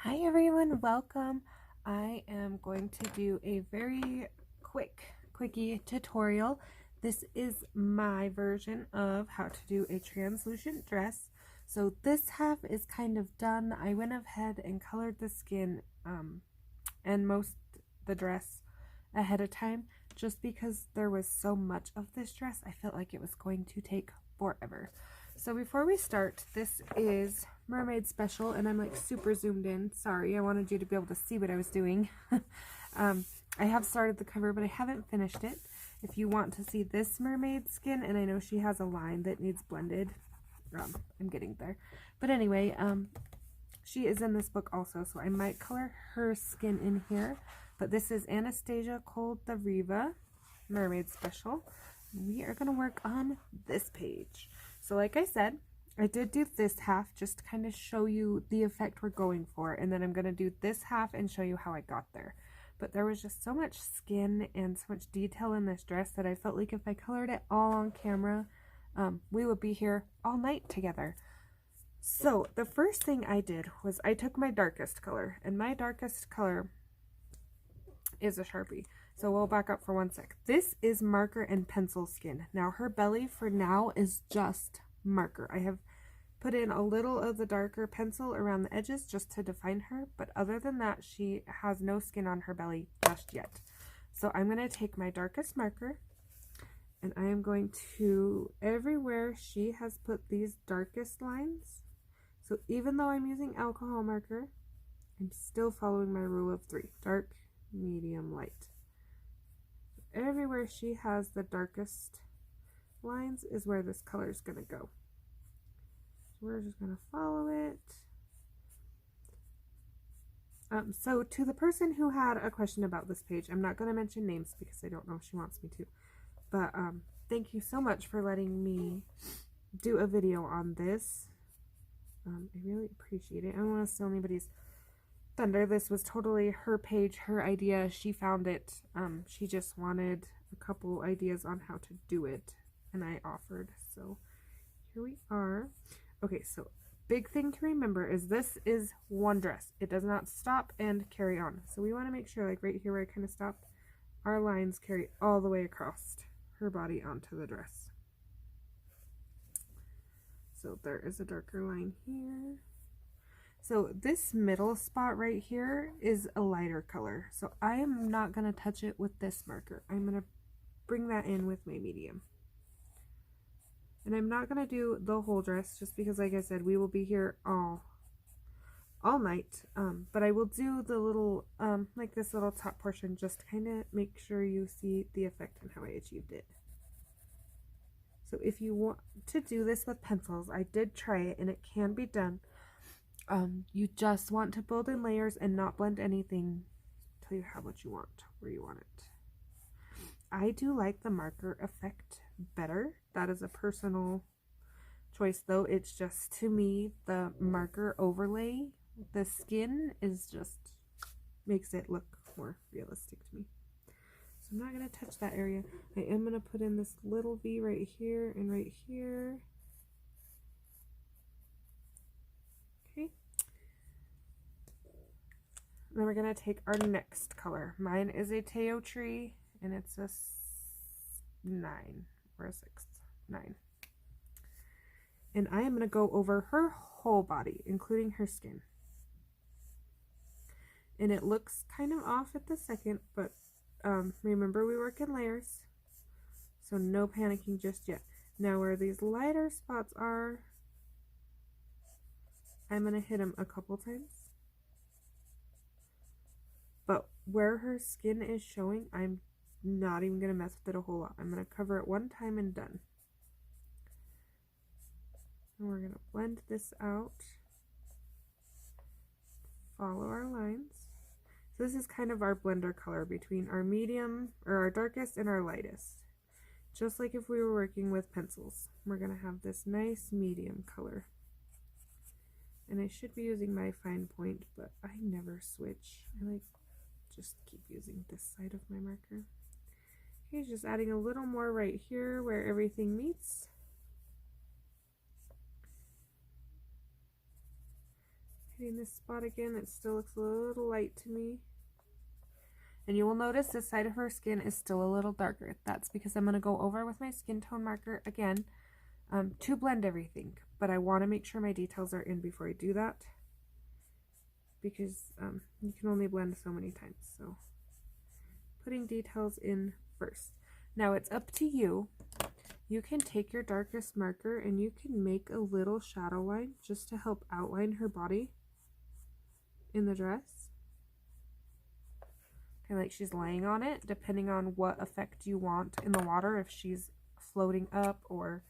Hi everyone, welcome. I am going to do a very quickie tutorial. This is my version of how to do a translucent dress. So this half is kind of done. I went ahead and colored the skin and most the dress ahead of time just because there was so much of this dress. I felt like it was going to take forever. So before we start, this is Mermaid Special, and I'm like super zoomed in. Sorry, I wanted you to be able to see what I was doing. I have started the cover, but I haven't finished it. If you want to see this mermaid skin, and I know she has a line that needs blended, I'm getting there. But anyway, she is in this book also, so I might color her skin in here. But this is Anastasia Koldareva, Mermaid Special. We are going to work on this page. So like I said, I did do this half just to kind of show you the effect we're going for, and then I'm going to do this half and show you how I got there. But there was just so much skin and so much detail in this dress that I felt like if I colored it all on camera, we would be here all night together. So the first thing I did was I took my darkest color, and my darkest color is a Sharpie. So we'll back up for one sec. This is marker and pencil skin. Now her belly for now is just marker. I have put in a little of the darker pencil around the edges just to define her, but other than that, she has no skin on her belly just yet. So I'm going to take my darkest marker, and I am going to, everywhere she has put these darkest lines, so even though I'm using alcohol marker, I'm still following my rule of 3. Dark, medium, light. Everywhere she has the darkest lines is where this color is going to go. So we're just going to follow it. So to the person who had a question about this page, I'm not going to mention names because I don't know if she wants me to. But thank you so much for letting me do a video on this. I really appreciate it. I don't want to steal anybody's thunder. This was totally her page, her idea. She found it. She just wanted a couple ideas on how to do it, and I offered. So here we are. Okay, so big thing to remember is this is one dress. It does not stop and carry on. So we want to make sure, like right here where I kind of stopped, our lines carry all the way across her body onto the dress. So there is a darker line here. So this middle spot right here is a lighter color. So I am not going to touch it with this marker. I'm going to bring that in with my medium. And I'm not going to do the whole dress just because, like I said, we will be here all night. But I will do the little, like this little top portion just to kind of make sure you see the effect and how I achieved it. So if you want to do this with pencils, I did try it and it can be done. You just want to build in layers and not blend anything till you have what you want, where you want it. I do like the marker effect better. That is a personal choice though. It's just, to me, the marker overlay, the skin is just, makes it look more realistic to me. So I'm not going to touch that area. I am going to put in this little V right here and right here. Then we're going to take our next color. Mine is a Teo tree, and it's a 9 or a 6. 9. And I am going to go over her whole body, including her skin. And it looks kind of off at the second, but remember we work in layers, so no panicking just yet. Now where these lighter spots are, I'm going to hit them a couple times. But where her skin is showing, I'm not even going to mess with it a whole lot. I'm going to cover it one time and done. And we're going to blend this out. Follow our lines. So this is kind of our blender color between our medium, or our darkest and our lightest. Just like if we were working with pencils. We're going to have this nice medium color. And I should be using my fine point, but I never switch. I like just keep using this side of my marker. Okay, just adding a little more right here where everything meets. Hitting this spot again, it still looks a little light to me. And you will notice this side of her skin is still a little darker. That's because I'm going to go over with my skin tone marker again to blend everything. But I want to make sure my details are in before I do that, because you can only blend so many times. So putting details in first. Now it's up to you. You can take your darkest marker and you can make a little shadow line just to help outline her body in the dress. Kind of like she's laying on it, depending on what effect you want in the water, if she's floating up, or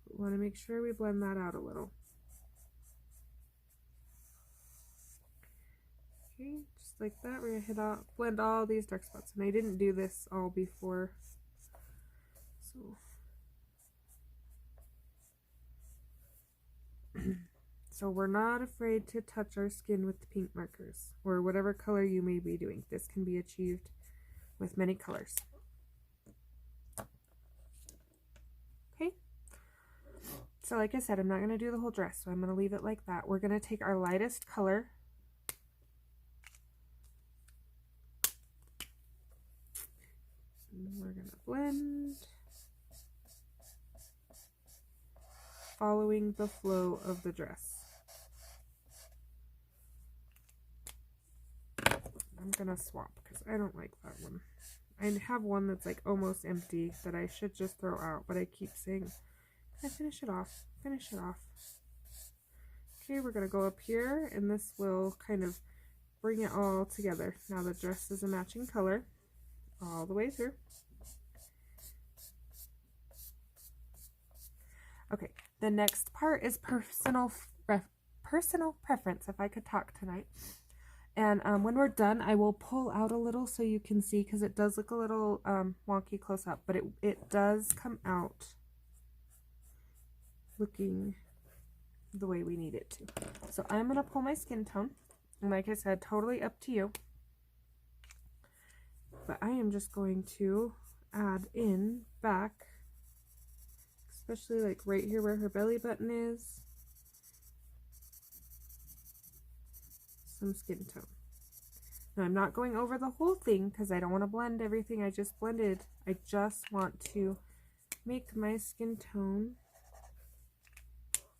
we want to make sure we blend that out a little. Okay, just like that, we're gonna blend all these dark spots. And I didn't do this all before, so we're not afraid to touch our skin with the pink markers, or whatever color you may be doing. This can be achieved with many colors. Okay, so like I said, I'm not going to do the whole dress, so I'm going to leave it like that. We're going to take our lightest color, and we're going to blend, following the flow of the dress. I'm gonna swap because I don't like that one. I have one that's like almost empty that I should just throw out, but I keep saying, can I finish it off? Finish it off. Okay, we're gonna go up here, and this will kind of bring it all together. Now the dress is a matching color all the way through. Okay, the next part is personal preference, if I could talk tonight. And when we're done, I will pull out a little so you can see, because it does look a little wonky close up, but it does come out looking the way we need it to. So I'm going to pull my skin tone, and like I said, totally up to you. But I am just going to add in back, especially like right here where her belly button is, some skin tone. Now I'm not going over the whole thing because I don't want to blend everything I just blended. I just want to make my skin tone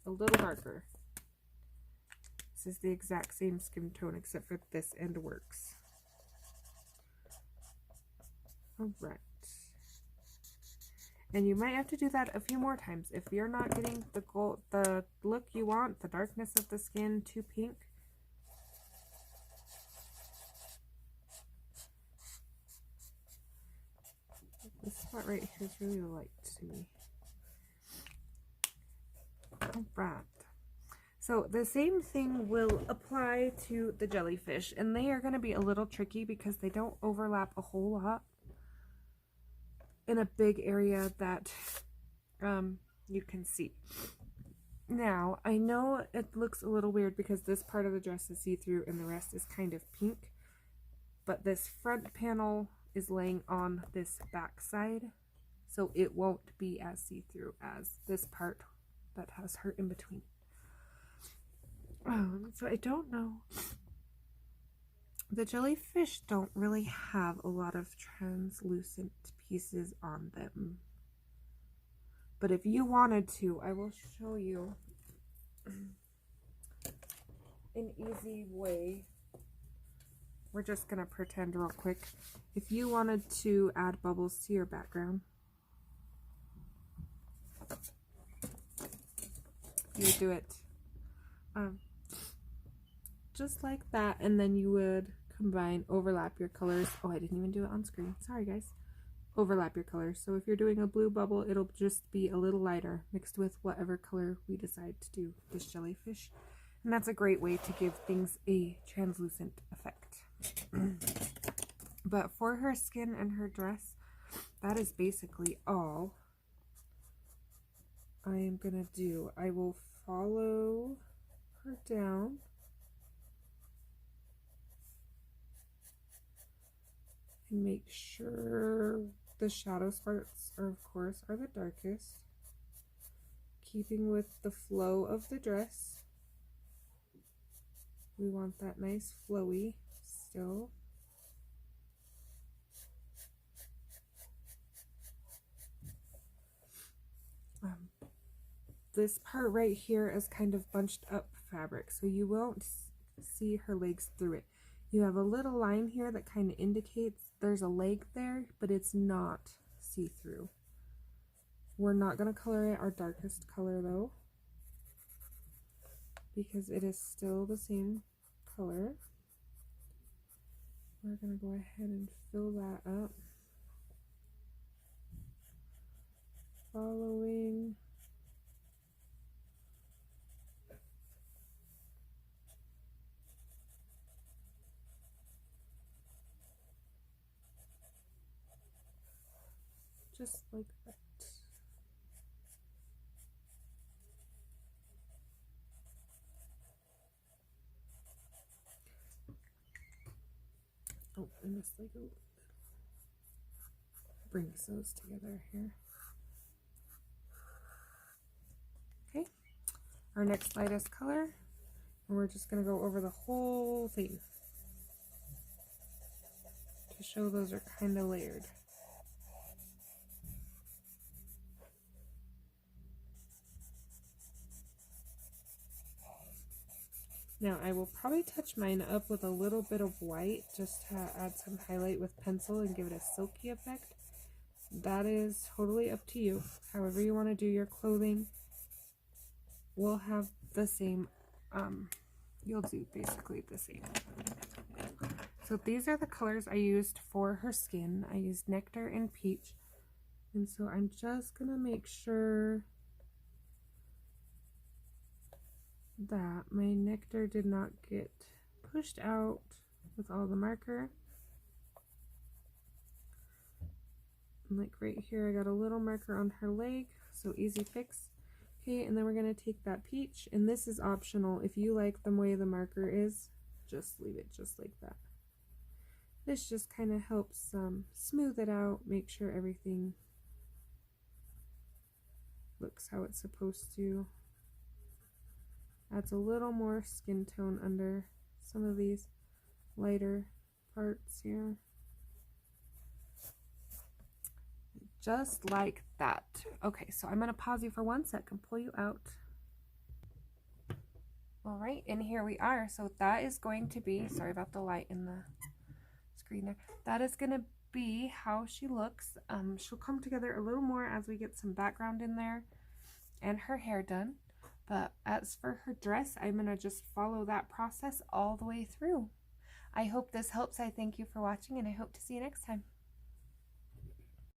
a little darker. This is the exact same skin tone except for this end works. Alright. And you might have to do that a few more times. If you're not getting the look you want, the darkness of the skin too pink, this spot right here is really light to me. Alright. So the same thing will apply to the jellyfish, and they are going to be a little tricky because they don't overlap a whole lot in a big area that you can see. Now, I know it looks a little weird because this part of the dress is see-through and the rest is kind of pink, but this front panel is laying on this back side, so it won't be as see-through as this part that has her in between. So I don't know. The jellyfish don't really have a lot of translucent pieces on them. But if you wanted to, I will show you an easy way. We're just going to pretend real quick. If you wanted to add bubbles to your background, you would do it just like that, and then you would overlap your colors. Oh, I didn't even do it on screen. Sorry, guys. Overlap your colors. So if you're doing a blue bubble, it'll just be a little lighter mixed with whatever color we decide to do this jellyfish. And that's a great way to give things a translucent effect. But for her skin and her dress, that is basically all I am gonna do. I will follow her down. And make sure the shadow spots are, of course, are the darkest, keeping with the flow of the dress. We want that nice flowy still. This part right here is kind of bunched up fabric, so you won't see her legs through it. You have a little line here that kind of indicates there's a leg there, but it's not see-through. We're not going to color it our darkest color though, because it is still the same color. We're going to go ahead and fill that up, following just like that. Oh, and just like a little brings those together here. Okay, our next lightest color, and we're just going to go over the whole thing to show those are kind of layered. Now I will probably touch mine up with a little bit of white just to add some highlight with pencil and give it a silky effect. That is totally up to you. However you want to do your clothing will have the same, you'll do basically the same. So these are the colors I used for her skin. I used Nectar and Peach. And so I'm just going to make sure that my Nectar did not get pushed out with all the marker. And like right here, I got a little marker on her leg, so easy fix. Okay, and then we're going to take that peach, and this is optional. If you like the way the marker is, just leave it just like that. This just kind of helps smooth it out, make sure everything looks how it's supposed to. Adds a little more skin tone under some of these lighter parts here. Just like that. Okay, so I'm going to pause you for 1 second, pull you out. All right, and here we are. So that is going to be, sorry about the light in the screen there. That is going to be how she looks. She'll come together a little more as we get some background in there and her hair done. But as for her dress, I'm going to just follow that process all the way through. I hope this helps. I thank you for watching, and I hope to see you next time.